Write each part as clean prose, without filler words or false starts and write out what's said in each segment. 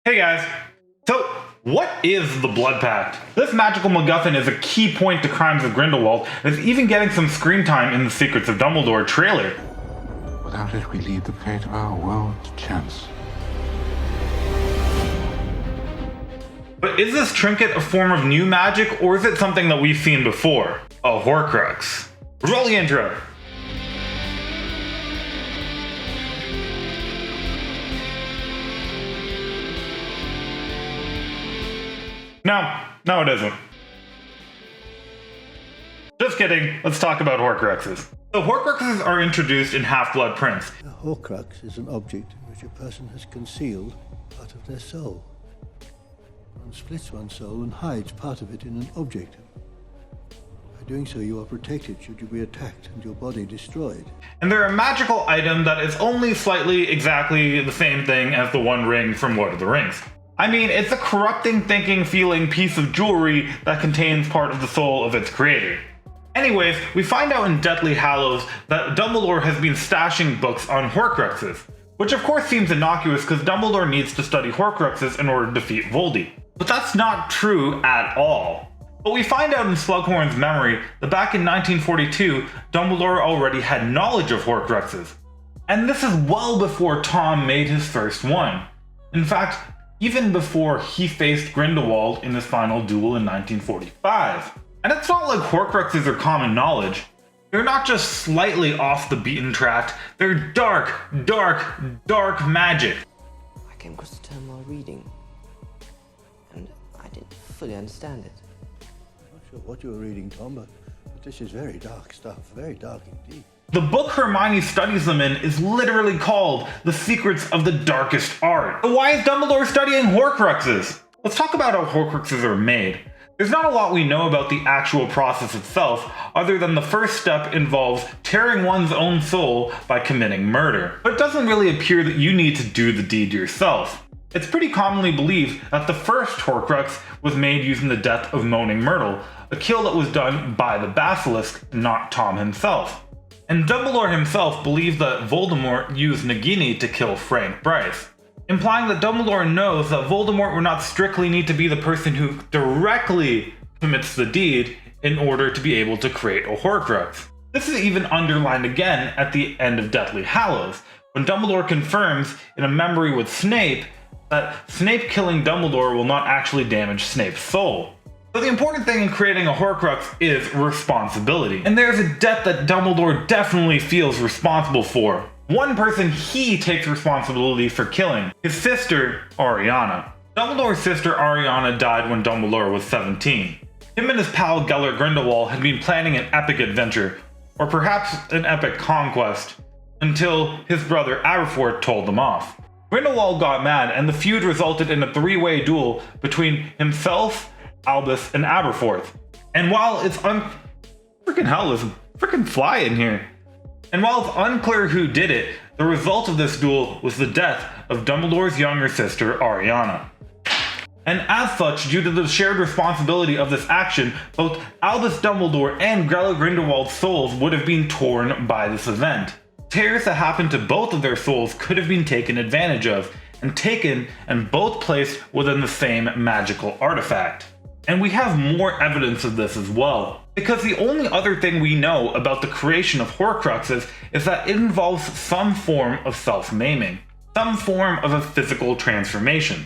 Hey guys, so what is the Blood Pact? This magical MacGuffin is a key point to Crimes of Grindelwald and is even getting some screen time in the Secrets of Dumbledore trailer. Without it, we leave the fate of our world to chance. But is this trinket a form of new magic, or is it something that we've seen before? A Horcrux. Roll the intro. No, it isn't. Just kidding, let's talk about Horcruxes. The Horcruxes are introduced in Half-Blood Prince. A Horcrux is an object in which a person has concealed part of their soul. One splits one's soul and hides part of it in an object. By doing so, you are protected should you be attacked and your body destroyed. And they're a magical item that is only slightly exactly the same thing as the One Ring from Lord of the Rings. I mean, it's a corrupting, thinking, feeling piece of jewelry that contains part of the soul of its creator. Anyways, we find out in Deathly Hallows that Dumbledore has been stashing books on Horcruxes, which of course seems innocuous because Dumbledore needs to study Horcruxes in order to defeat Voldy. But that's not true at all. But we find out in Slughorn's memory that back in 1942, Dumbledore already had knowledge of Horcruxes. And this is well before Tom made his first one. In fact, even before he faced Grindelwald in his final duel in 1945. And it's not like Horcruxes are common knowledge. They're not just slightly off the beaten track, they're dark magic. I came across the term while reading, and I didn't fully understand it. I'm not sure what you're reading, Tom, but this is very dark stuff, very dark indeed. The book Hermione studies them in is literally called The Secrets of the Darkest Art. But why is Dumbledore studying Horcruxes? Let's talk about how Horcruxes are made. There's not a lot we know about the actual process itself, other than the first step involves tearing one's own soul by committing murder. But it doesn't really appear that you need to do the deed yourself. It's pretty commonly believed that the first Horcrux was made using the death of Moaning Myrtle, a kill that was done by the Basilisk, not Tom himself. And Dumbledore himself believed that Voldemort used Nagini to kill Frank Bryce, implying that Dumbledore knows that Voldemort would not strictly need to be the person who directly commits the deed in order to be able to create a Horcrux. This is even underlined again at the end of Deathly Hallows, when Dumbledore confirms in a memory with Snape that Snape killing Dumbledore will not actually damage Snape's soul. So the important thing in creating a Horcrux is responsibility. And there's a debt that Dumbledore definitely feels responsible for. One person he takes responsibility for killing, his sister, Ariana. Dumbledore's sister Ariana died when Dumbledore was 17. Him and his pal Gellert Grindelwald had been planning an epic adventure, or perhaps an epic conquest, until his brother Aberforth told them off. Grindelwald got mad and the feud resulted in a three-way duel between himself, Albus, and Aberforth. And while it's freaking hell, there's a freaking fly in here. And while it's unclear who did it, the result of this duel was the death of Dumbledore's younger sister, Ariana. And as such, due to the shared responsibility of this action, both Albus Dumbledore and Gellert Grindelwald's souls would have been torn by this event. Tears that happened to both of their souls could have been taken advantage of, and taken and both placed within the same magical artifact. And we have more evidence of this as well, because the only other thing we know about the creation of Horcruxes is that it involves some form of self-maiming, some form of a physical transformation.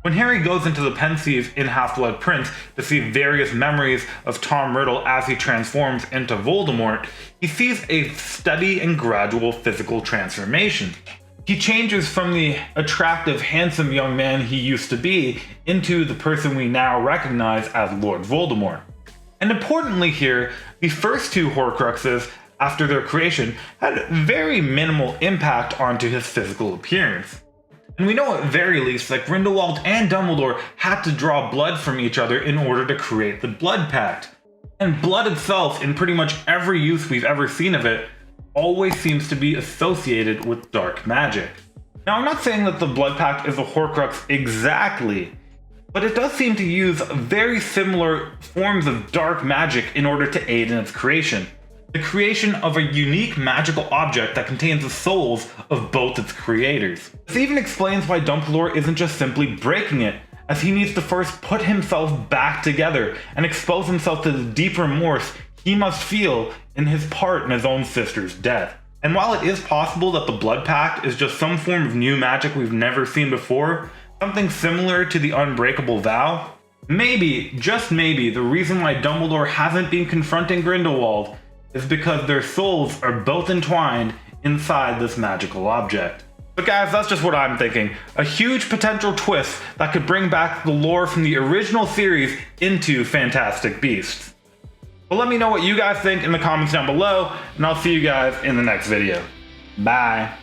When Harry goes into the Pensieve in Half-Blood Prince to see various memories of Tom Riddle as he transforms into Voldemort, he sees a steady and gradual physical transformation. He changes from the attractive, handsome young man he used to be into the person we now recognize as Lord Voldemort. And importantly here, the first two Horcruxes, after their creation, had very minimal impact onto his physical appearance. And we know at very least that Grindelwald and Dumbledore had to draw blood from each other in order to create the Blood Pact. And blood itself, in pretty much every use we've ever seen of it, always seems to be associated with dark magic. Now, I'm not saying that the Blood Pact is a Horcrux exactly, but it does seem to use very similar forms of dark magic in order to aid in its creation. the creation of a unique magical object that contains the souls of both its creators. This even explains why Dumbledore isn't just simply breaking it, as he needs to first put himself back together and expose himself to the deep remorse he must feel in his part in his own sister's death. And while it is possible that the Blood Pact is just some form of new magic we've never seen before, something similar to the Unbreakable Vow, maybe, just maybe, the reason why Dumbledore hasn't been confronting Grindelwald is because their souls are both entwined inside this magical object. But guys, that's just what I'm thinking. A huge potential twist that could bring back the lore from the original series into Fantastic Beasts. But let me know what you guys think in the comments down below, and I'll see you guys in the next video. Bye.